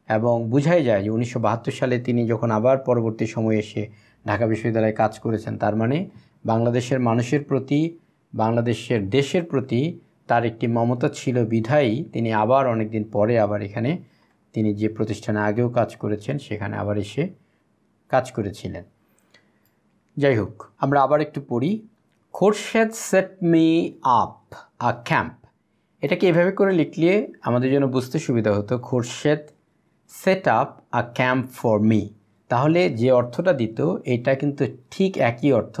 এবং বোঝাই যায় যে 1972 সালে তিনি যখন আবার পরবর্তী সময়ে এসে ঢাকা বিশ্ববিদ্যালয়ে কাজ করেছেন, তার মানে বাংলাদেশের মানুষের প্রতি, বাংলাদেশের দেশের প্রতি তার একটি মমতা ছিল বিধায়ী তিনি আবার অনেক দিন পরে আবার এখানে তিনি যে প্রতিষ্ঠানে আগেও কাজ করেছেন সেখানে আবার এসে কাজ করেছিলেন। যাই হোক, আমরা আবার একটু পড়ি। খোরশেদ সেট মি আপ আ ক্যাম্প, এটাকে এভাবে করে লিখলে আমাদের জন্য বুঝতে সুবিধা হতো, Khorshed set up a camp for me, তাহলে যে অর্থটা দিত এটা কিন্তু ঠিক একই অর্থ।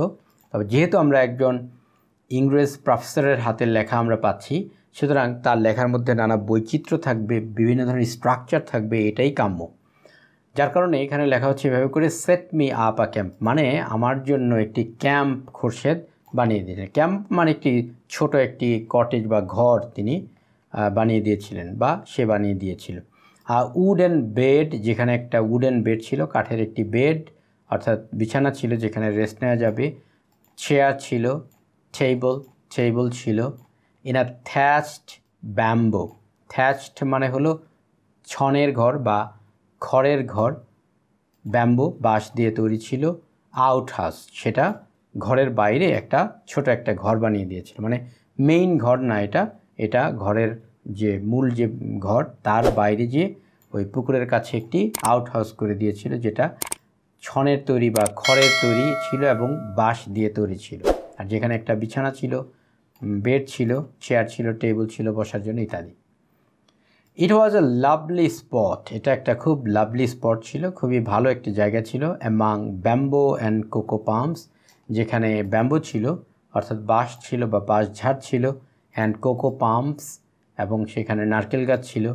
তবে যেহেতু আমরা একজন ইংরেজ প্রফেসরের হাতের লেখা আমরা পাচ্ছি, সুতরাং তার লেখার মধ্যে নানা বৈচিত্র্য থাকবে, বিভিন্ন ধরনের স্ট্রাকচার থাকবে, এটাই কাম্য। যার কারণে এখানে লেখা হচ্ছে এভাবে করে, সেট মি আপ আ ক্যাম্প, মানে আমার জন্য একটি ক্যাম্প খোরশেদ বানিয়ে দিয়েছেন। ক্যাম্প মানে একটি ছোট একটি কটেজ বা ঘর তিনি বানিয়ে দিয়েছিলেন বা সে বানিয়ে দিয়েছিল। উডেন বেড, যেখানে একটা উডেন বেড ছিল, কাঠের একটি বেড অর্থাৎ বিছানা ছিল যেখানে রেস্ট নেওয়া যাবে, চেয়ার ছিল, টেবল ছিল, ইন আ থ্যাচড ব্যাম্বো, থ্যাচড মানে হলো ছনের ঘর বা খড়ের ঘর, ব্যাম্বো বাঁশ দিয়ে তৈরি ছিল। আউট হাউস সেটা ঘরের বাইরে ছোট একটা ঘর বানিয়ে দিয়েছিল, মানে মেইন ঘর না, এটা ঘরের যে মূল যে ঘর তার বাইরে যে ওই পুকুরের কাছে একটি আউট হাউস করে দিয়েছিল, যেটা ছনের তৈরি বা খড়ের তৈরি ছিল এবং বাঁশ দিয়ে তৈরি ছিল। আর যেখানে একটা বিছানা ছিল, বেড ছিল, চেয়ার ছিল, টেবিল ছিল বসার জন্য ইত্যাদি। ইট ওয়াজ আ লাভলি স্পট, এটা একটা খুব লাভলি স্পট ছিল, খুবই ভালো একটি জায়গা ছিল। Among bamboo and cocoa palms, যেখানে ব্যাম্বো ছিল অর্থাৎ বাঁশ ছিল বা বাঁশ ঝাড় ছিল, অ্যান্ড কোকো পামস এবং সেখানে নারকেল গাছ ছিল।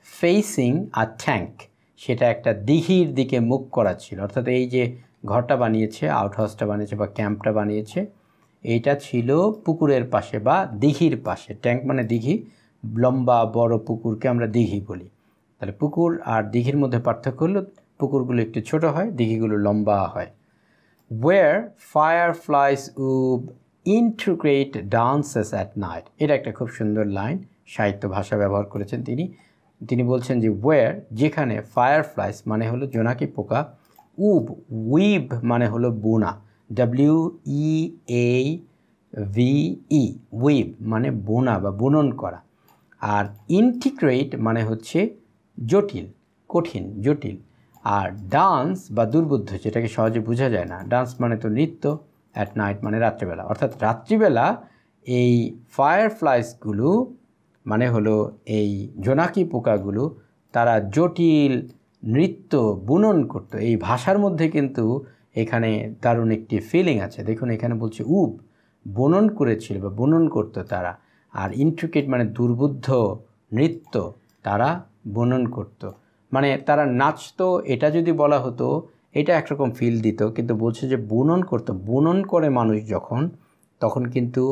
ফেসিং আ ট্যাঙ্ক, সেটা একটা দিঘির দিকে মুখ করা ছিল, অর্থাৎ এই যে ঘরটা বানিয়েছে, আউট হাউসটা বানিয়েছে বা ক্যাম্পটা বানিয়েছে, এইটা ছিল পুকুরের পাশে বা দিঘির পাশে। ট্যাঙ্ক মানে দিঘি, লম্বা বড় পুকুরকে আমরা দিঘি বলি। তাহলে পুকুর আর দিঘির মধ্যে পার্থক্য হলো পুকুরগুলো একটু ছোট হয়, দিঘিগুলো লম্বা হয়। Where fireflies would intricate dances at night, এটা একটা খুব সুন্দর লাইন, সাহিত্য ভাষা ব্যবহার করেছেন তিনি বলছেন যে ওয়ার, যেখানে, ফায়ারফ্লাইস মানে হলো জোনাকি পোকা, উইব মানে হলো বোনা, WEAVE, উইব মানে বোনা বা বুনন করা। আর ইন্টিগ্রেট মানে হচ্ছে জটিল, কঠিন, জটিল। আর ডান্স বা দুর্বোধ্য, যেটাকে সহজে বোঝা যায় না, ডান্স মানে তো নৃত্য, অ্যাট নাইট মানে রাত্রিবেলা, অর্থাৎ রাত্রিবেলা এই ফায়ারফ্লাইসগুলো মানে হলো এই জোনাকি পোকাগুলো, তারা জটিল নৃত্য বুনন করতো। এই ভাষার মধ্যে কিন্তু এখানে দারুণ একটি ফিলিং আছে। দেখুন এখানে বলছে বুনন করেছিল বা বুনন করতো তারা, আর ইন্ট্রিকেট মানে দুর্বোধ্য নৃত্য তারা বুনন করতো, মানে তারা নাচতো। এটা যদি বলা হতো এটা একরকম ফিল দিত, কিন্তু বলছে যে বুনন করতো। বুনন করে মানুষ যখন, তখন কিন্তু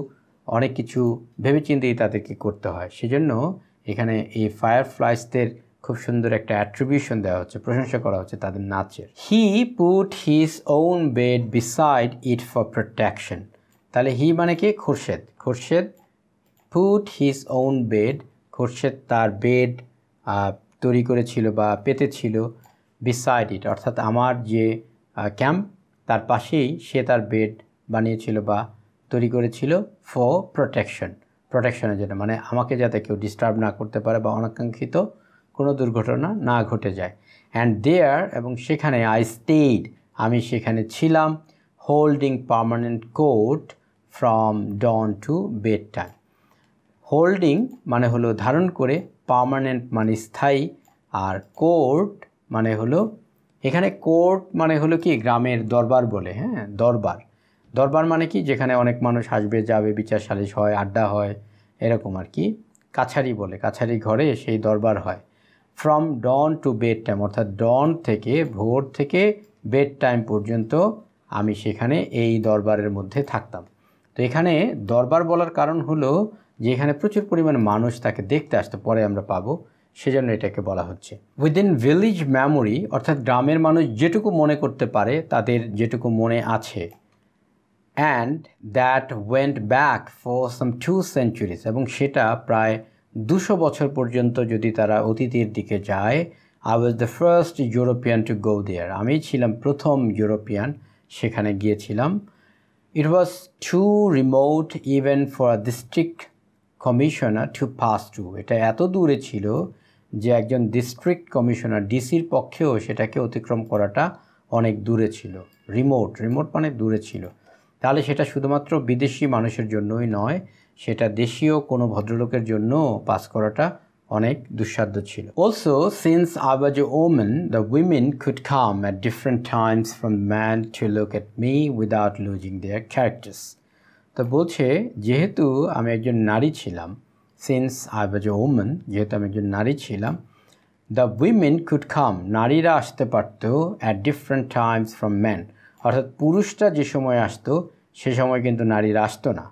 অনেক কিছু ভেবেচিন্তেই তাদেরকে করতে হয়। সেজন্য এখানে এই ফায়ারফ্লাইসদের খুব সুন্দর একটা অ্যাট্রিবিউশন দেওয়া হচ্ছে, প্রশংসা করা হচ্ছে তাদের নাচের। He put his own bed beside it for protection, তাহলে হি মানে কি? Khorshed put his own bed, Khorshed তার বেড তৈরি করেছিল বা পেতেছিল, বিসাইড ইট অর্থাৎ আমার যে ক্যাম্প তার পাশেই সে তার বেড বানিয়েছিল বা তৈরি করেছিল ফর প্রোটেকশনের জন্য, মানে আমাকে যাতে কেউ ডিস্টার্ব না করতে পারে বা অনাকাঙ্ক্ষিত কোনো দুর্ঘটনা না ঘটে যায়। অ্যান্ড দেয়ার, এবং সেখানে, আই স্টেড, আমি সেখানে ছিলাম, holding permanent court from dawn to bed time. Holding মানে হলো ধারণ করে, পার্মানেন্ট মানে স্থায়ী, আর কোর্ট মানে হলো, এখানে কোর্ট মানে হলো কি গ্রামের দরবার বলে, হ্যাঁ, দরবার মানে কি যেখানে অনেক মানুষ আসবে যাবে, বিচার সালিশ হয়, আড্ডা হয়, এরকম আর কি। কাছারি বলে, কাছারি ঘরে সেই দরবার হয়। From dawn to bed time অর্থাৎ ডন থেকে, ভোর থেকে বেড টাইম পর্যন্ত আমি সেখানে এই দরবারের মধ্যে থাকতাম। তো এখানে দরবার বলার কারণ হলো যে এখানে প্রচুর পরিমাণে মানুষ তাকে দেখতে আসতো, পরে আমরা পাবো, সেজন্য এটাকে বলা হচ্ছে। উইদিন ভিলেজ মেমোরি অর্থাৎ গ্রামের মানুষ যেটুকু মনে করতে পারে, তাদের যেটুকু মনে আছে, and that went back for some 2 centuries, এবং সেটা প্রায় 200 বছর পর্যন্ত যদি তারা অতীতের দিকে যায়। I was the first European to go there, আমি ছিলাম প্রথম ইউরোপিয়ান সেখানে গিয়েছিলাম। It was too remote even for a district commissioner to pass to, এটা এত দূরে ছিল যে একজন ডিস্ট্রিক্ট কমিশনার, ডিসির পক্ষেও সেটাকে অতিক্রম করাটা অনেক দূরে ছিল। রিমোট মানে দূরে ছিল, তাহলে সেটা শুধুমাত্র বিদেশি মানুষের জন্যই নয়, সেটা দেশীয় কোনো ভদ্রলোকের জন্য পাস করাটা অনেক দুঃসাধ্য ছিল। Also since I was a women, the women could come at different times from man to look at me without losing their characters. তো বলছে যেহেতু আমি একজন নারী ছিলাম, since I was a women, যেহেতু আমি একজন নারী ছিলাম, দ্য উইমেন কুড কাম, নারীরা আসতে পারত, at different times from man, অর্থাৎ পুরুষরা যে সময় আসতো সে সময় কিন্তু নারীরা আসতো না,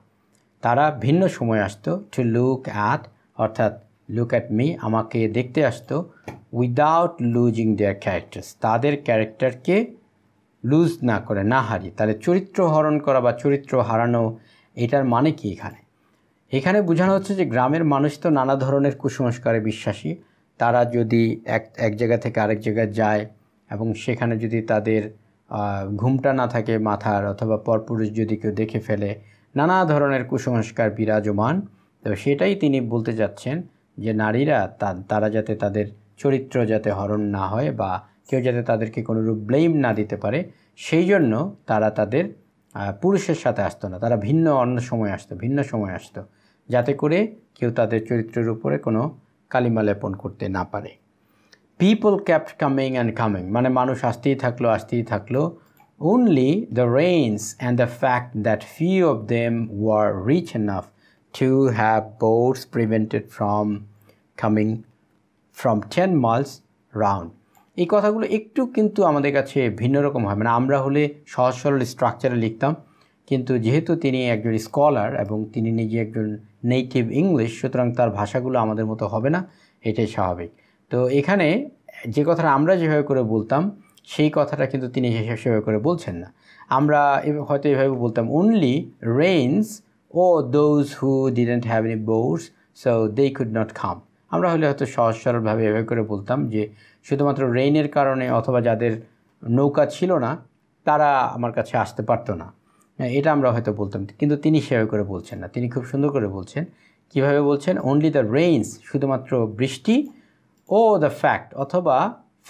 তারা ভিন্ন সময় আসতো। টু লুক অ্যাট অর্থাৎ লুক অ্যাট মি, আমাকে দেখতে আসতো, উইদাউট লুজিং দেয়ার ক্যারেক্টার্স, তাদের ক্যারেক্টারকে লুজ না করে, না হারিয়ে। তাহলে চরিত্র হরণ করা বা চরিত্র হারানো, এটার মানে কি? এখানে বোঝানো হচ্ছে যে গ্রামের মানুষ তো নানা ধরনের কুসংস্কারে বিশ্বাসী, তারা যদি এক জায়গা থেকে আরেক জায়গায় যায়, এবং সেখানে যদি তাদের ঘুমটা না থাকে মাথার অথবা পরপুরুষ যদি কেউ দেখে ফেলে, নানা ধরনের কুসংস্কার বিরাজমান। তো সেটাই তিনি বলতে যাচ্ছেন যে নারীরা তারা যাতে তাদের চরিত্র যাতে হরণ না হয় বা কেউ যাতে তাদেরকে কোনোরূপ ব্লেম না দিতে পারে, সেই জন্য তারা তাদের পুরুষের সাথে আসতো না, তারা ভিন্ন সময় আসতো যাতে করে কেউ তাদের চরিত্রের উপরে কোনো কালিমা লেপন করতে না পারে। People kept coming and coming, মানে মানুষ আসতেই থাকলো। Only the rains and the fact that few of them were rich enough to have boats prevented from coming from 10 miles round. এই কথাগুলো একটু কিন্তু আমাদের কাছে ভিন্ন রকম হয়, মানে আমরা হলে সহজ সরল স্ট্রাকচারে লিখতাম, কিন্তু যেহেতু তিনি একজন স্কলার এবং তিনি নিজে একজন নেটিভ ইংলিশ, সুতরাং তার ভাষাগুলো আমাদের মতো হবে না, এটাই স্বাভাবিক। তো এখানে যে কথাটা আমরা যেভাবে করে বলতাম সেই কথাটা কিন্তু তিনি সেভাবে করে বলছেন না। আমরা হয়তো এভাবে বলতাম, only rains or those who didn't have any boats so they could not come. আমরা হলে হয়তো সহজ সরলভাবে এভাবে করে বলতাম যে শুধুমাত্র রেইনের কারণে অথবা যাদের নৌকা ছিল না তারা আমার কাছে আসতে পারতো না, এটা আমরা হয়তো বলতাম, কিন্তু তিনি সেভাবে করে বলছেন না। তিনি খুব সুন্দর করে বলছেন। কিভাবে বলছেন? অনলি দ্য রেইনস, শুধুমাত্র বৃষ্টি, ও দ্য ফ্যাক্ট, অথবা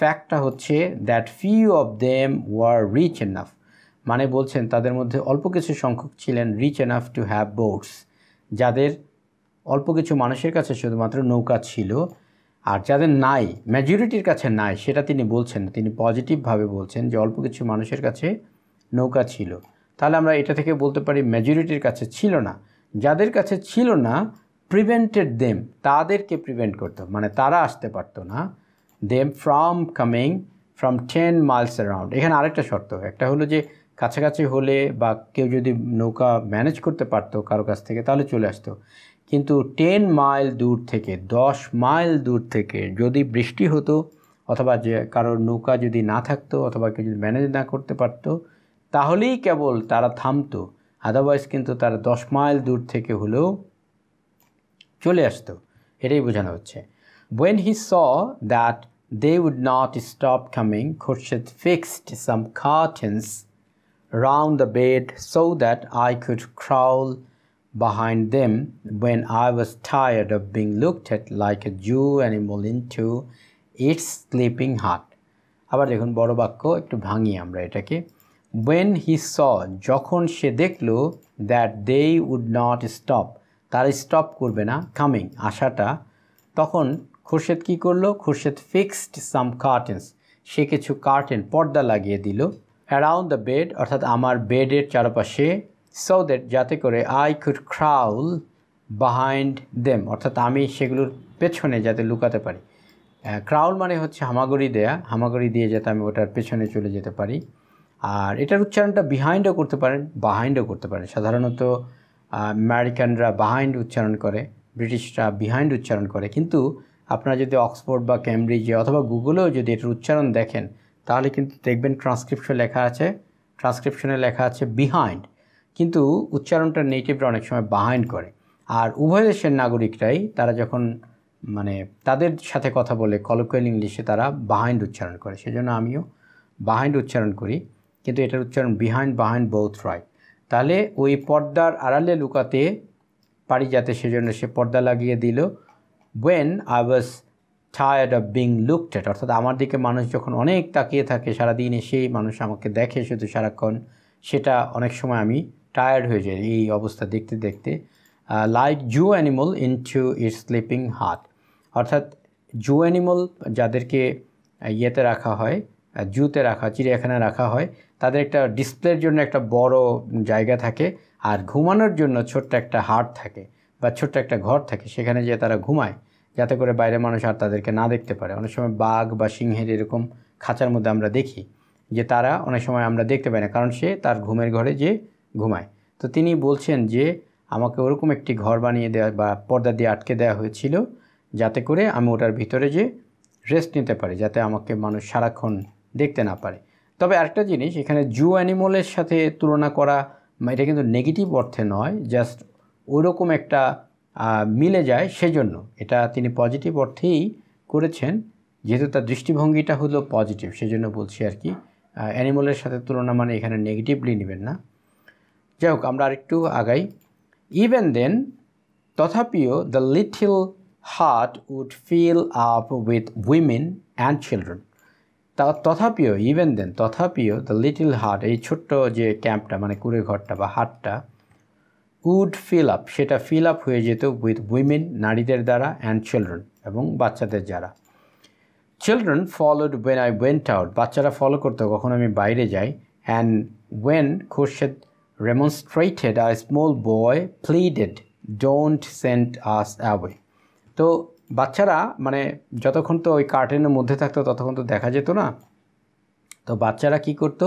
ফ্যাক্টটা হচ্ছে that few of them were rich enough, মানে বলছেন তাদের মধ্যে অল্প কিছু সংখ্যক ছিলেন rich enough to have boats, যাদের অল্প কিছু মানুষের কাছে শুধুমাত্র নৌকা ছিল, আর যাদের নাই, মেজরিটির কাছে নাই, সেটা তিনি বলছেন না। তিনি পজিটিভভাবে বলছেন যে অল্প কিছু মানুষের কাছে নৌকা ছিল। তাহলে আমরা এটা থেকে বলতে পারি মেজরিটির কাছে ছিল না। যাদের কাছে ছিল না, প্রিভেন্টেড দেম, তাদেরকে প্রিভেন্ট করতো, মানে তারা আসতে পারতো না, them from coming from 10 miles around. এখানে আরেকটা শর্ত, একটা হলো যে কাছাকাছি হলে বা কেউ যদি নৌকা ম্যানেজ করতে পারতো কারো কাছ থেকে তাহলে চলে আসতো, কিন্তু 10 মাইল দূর থেকে, 10 মাইল দূর থেকে যদি বৃষ্টি হতো অথবা যে কারোর নৌকা যদি না থাকতো অথবা কেউ যদি ম্যানেজ না করতে পারতো, তাহলেই কেবল তারা থামতো, আদারওয়াইজ কিন্তু তারা 10 মাইল দূর থেকে হলেও চলে আসতো। এটাই বোঝানো হচ্ছে। When he saw that they would not stop coming, Khurshid fixed some curtains round the bed so that I could crawl behind them when I was tired of being looked at like a Jew animal into its sleeping hut. আবার দেখুন বড় বাক্য, একটু ভাঙি আমরা এটাকে। When he saw, যখন সে দেখলো, that they would not stop, তারা স্টপ করবে না, কামিং, আসাটা, তখন খুরশেদ কী করলো? খুরশেদ ফিক্সড সাম কার্টেন্স, সে কিছু কার্টেন, পর্দা লাগিয়ে দিল, অ্যারাউন্ড দ্য বেড, অর্থাৎ আমার বেডের চারপাশে, সো দ্যাট, যাতে করে, I could crawl behind them, অর্থাৎ আমি সেগুলোর পেছনে যাতে লুকাতে পারি। ক্রাউল মানে হচ্ছে হামাগুড়ি দেয়া, হামাগুড়ি দিয়ে যাতে আমি ওটার পেছনে চলে যেতে পারি। আর এটার উচ্চারণটা বিহাইন্ডও করতে পারেন, বাহাইন্ডও করতে পারেন। সাধারণত আমেরিকানরা বাহাইন্ড উচ্চারণ করে, ব্রিটিশরা বিহাইন্ড উচ্চারণ করে, কিন্তু আপনারা যদি অক্সফোর্ড বা ক্যামব্রিজে অথবা গুগলেও যদি এটার উচ্চারণ দেখেন তাহলে কিন্তু দেখবেন ট্রান্সক্রিপশনে লেখা আছে বিহাইন্ড, কিন্তু উচ্চারণটা নেটিভরা অনেক সময় বাহাইন্ড করে। আর উভয় দেশের নাগরিকরাই তারা যখন মানে তাদের সাথে কথা বলে কলোকুয়াল ইংলিশে তারা বাহাইন্ড উচ্চারণ করে, সেজন্য আমিও বাহাইন্ড উচ্চারণ করি, কিন্তু এটার উচ্চারণ বাহাইন্ড বোথ রাইট। তাহলে ওই পর্দার আড়ালে লুকাতে পারি যাতে, সেজন্য সে পর্দা লাগিয়ে দিল। when I was tired of being looked at, অর্থাৎ আমার দিকে মানুষ যখন অনেক তাকিয়ে থাকে সারাদিন, সেই মানুষ আমাকে দেখে শুধু সারাক্ষণ, সেটা অনেক সময় আমি টায়ার্ড হয়ে যাই এই অবস্থা দেখতে দেখতে। Like zoo animal into its sleeping hut, অর্থাৎ জু অ্যানিমাল যাদেরকে ইয়েতে রাখা হয়, জুতে রাখা, চিড়িয়াখানায় রাখা হয়, তাদের একটা ডিসপ্লের জন্য একটা বড় জায়গা থাকে, আর ঘুমানোর জন্য ছোট্ট একটা হাট থাকে বা ছোট্ট একটা ঘর থাকে, সেখানে যেয়ে তারা ঘুমায় যাতে করে বাইরের মানুষ আর তাদেরকে না দেখতে পারে। অনেক সময় বাঘ বা সিংহের এরকম খাঁচার মধ্যে আমরা দেখি যে তারা অনেক সময় আমরা দেখতে পাই না, কারণ সে তার ঘুমের ঘরে যে ঘুমায়। তো তিনি বলছেন যে আমাকে ওরকম একটি ঘর বানিয়ে দেওয়া বা পর্দা দিয়ে আটকে দেওয়া হয়েছিল যাতে করে আমি ওটার ভিতরে যে রেস্ট নিতে পারি, যাতে আমাকে মানুষ সারাক্ষণ দেখতে না পারে। তবে আরেকটা জিনিস, এখানে জু অ্যানিমলের সাথে তুলনা করা, এটা কিন্তু নেগেটিভ অর্থে নয়, জাস্ট ওরকম একটা মিলে যায়, সেজন্য এটা তিনি পজিটিভ অর্থেই করেছেন যেহেতু তার দৃষ্টিভঙ্গিটা হলো পজিটিভ সেজন্য বলছি আর কি, অ্যানিমালের সাথে তুলনা মানে এখানে নেগেটিভলি নেবেন না। যাই হোক, আমরা আরেকটু আগাই। ইভেন দেন, তথাপিও the little hut would fill up with women and children. তথাপিও, ইভেন দেন, তথাপিও দ্য লিটল হার্ট, এই ছোট্ট যে ক্যাম্পটা মানে কুড়ে ঘরটা বা হাটটা, উড ফিল আপ, সেটা ফিল আপ হয়ে যেত উইথ উইমেন, নারীদের দ্বারা, অ্যান্ড চিলড্রেন, এবং বাচ্চাদের যারা। Children followed when I went out, বাচ্চারা ফলো করতো কখন আমি বাইরে যাই। And when Khurshed remonstrated, a small boy pleaded, don't send us away. তো বাচ্চারা মানে যতক্ষণ তো ওই কার্টেনের মধ্যে থাকতো ততক্ষণ তো দেখা যেত না, তো বাচ্চারা কি করতো,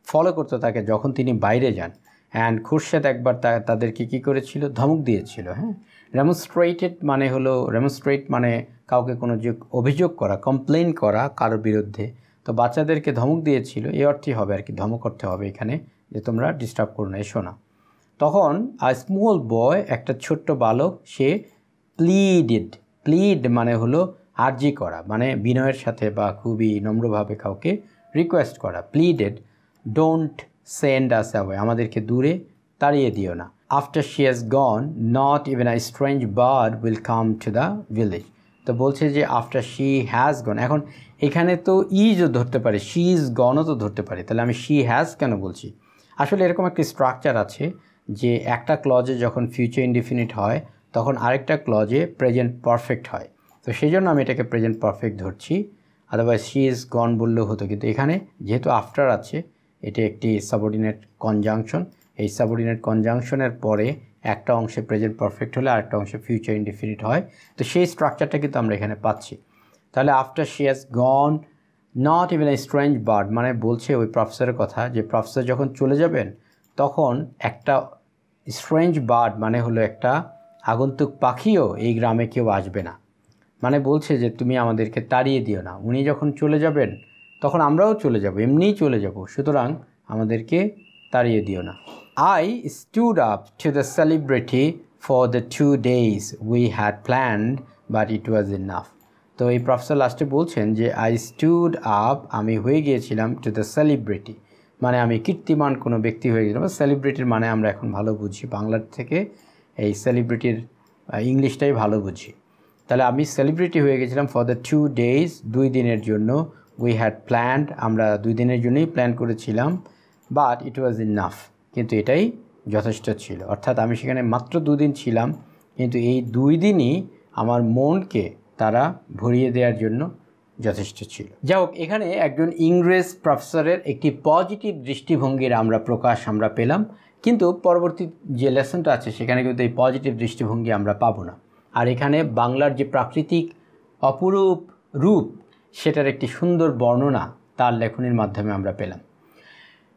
ফলো করতো তাকে যখন তিনি বাইরে যান। অ্যান্ড খুরশেদ একবার তাদেরকে কী করেছিল, ধমক দিয়েছিল। হ্যাঁ, রেমনস্ট্রেটেড মানে হলো, রেমনস্ট্রেট মানে কাউকে কোনো যে অভিযোগ করা, কমপ্লেন করা কারোর বিরুদ্ধে, তো বাচ্চাদেরকে ধমক দিয়েছিল, এই অর্থই হবে আর কি, ধমক করতে হবে এখানে, যে তোমরা ডিস্টার্ব করো না, এসো না। তখন আ স্মল বয়, একটা ছোট্ট বালক, সে প্লিড মানে হলো আর্জি করা, মানে বিনয়ের সাথে বা খুবই নম্রভাবে কাউকে রিকোয়েস্ট করা। Pleaded, don't send us away, আমাদেরকে দূরে তাড়িয়ে দিও না। After she has gone, not even a strange bird will come to the village. তো বলছে যে আফটার শি হ্যাজ গন, এখন এখানে তো ইজও ধরতে পারে, শি ইজ গনও তো ধরতে পারে, তাহলে আমি শি হ্যাজ কেন বলছি? আসলে এরকম একটা স্ট্রাকচার আছে যে একটা ক্লজে যখন ফিউচার ইনডিফিনিট হয় তখন আরেকটা ক্লজে প্রেজেন্ট পারফেক্ট হয়, তো সেই জন্য আমি এটাকে প্রেজেন্ট পারফেক্ট ধরছি, আদারওয়াইজ শি ইজ গন বললেও হতো। কিন্তু এখানে যেহেতু আফটার আছে, এটি একটি সাবঅর্ডিনেট কনজাংশন, এই সাবঅর্ডিনেট কনজাংশনের পরে একটা অংশে প্রেজেন্ট পারফেক্ট হলে আরেকটা অংশে ফিউচার ইনডিফিনিট হয়, তো সেই স্ট্রাকচারটা কিন্তু আমরা এখানে পাচ্ছি। তাহলে after she has gone, not even a strange bird, মানে বলছে ওই প্রফেসরের কথা, যে প্রফেসর যখন চলে যাবেন তখন একটা স্ট্রেঞ্জ বার্ড মানে হলো একটা আগন্তুক পাখিও এই গ্রামে কেউ আসবে না, মানে বলছে যে তুমি আমাদেরকে তাড়িয়ে দিও না, উনি যখন চলে যাবেন তখন আমরাও চলে যাব, এমনিই চলে যাব, সুতরাং আমাদেরকে তাড়িয়ে দিও না। I stood up to the celebrity for the 2 days we had planned but it was enough. তো এই প্রফেসর লাস্টে বলছেন যে আই স্টুড আপ, আমি হয়ে গিয়েছিলাম, টু দ্য সেলিব্রিটি মানে আমি কীর্তিমান কোনো ব্যক্তি হয়ে গেছিলাম। সেলিব্রিটির মানে আমরা এখন ভালো বুঝি, বাংলার থেকে এই সেলিব্রিটির ইংলিশটাই ভালো বুঝি। তাহলে আমি সেলিব্রিটি হয়ে গেছিলাম ফর দ্য 2 days, 2 দিনের জন্য, উই হ্যাড প্ল্যান্ড, আমরা 2 দিনের জন্যই প্ল্যান করেছিলাম, বাট ইট ওয়াজ ইনাফ, কিন্তু এটাই যথেষ্ট ছিল। অর্থাৎ আমি সেখানে মাত্র 2 দিন ছিলাম, কিন্তু এই 2 দিনই আমার মনকে তারা ভরিয়ে দেওয়ার জন্য যথেষ্ট ছিল। যাই হোক, এখানে একজন ইংরেজ প্রফেসরের একটি পজিটিভ দৃষ্টিভঙ্গির প্রকাশ আমরা পেলাম, কিন্তু পরবর্তী যে লেসনটা আছে সেখানে কিন্তু এই পজিটিভ দৃষ্টিভঙ্গি আমরা পাবো না। আর এখানে বাংলার যে প্রাকৃতিক অপরূপ রূপ সেটার একটি সুন্দর বর্ণনা তার লেখনীর মাধ্যমে আমরা পেলাম।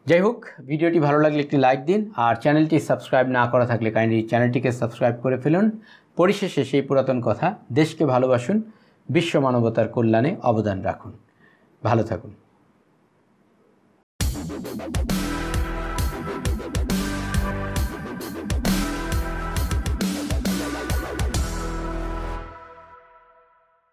যাই হোক, ভিডিওটি ভালো লাগলে একটি লাইক দিন, আর চ্যানেলটি সাবস্ক্রাইব না করা থাকলে কাইন্ডলি চ্যানেলটিকে সাবস্ক্রাইব করে ফেলুন। পরিশেষে সেই পুরাতন কথা, দেশকে ভালোবাসুন, বিশ্ব মানবতার কল্যাণে অবদান রাখুন। ভালো থাকুন।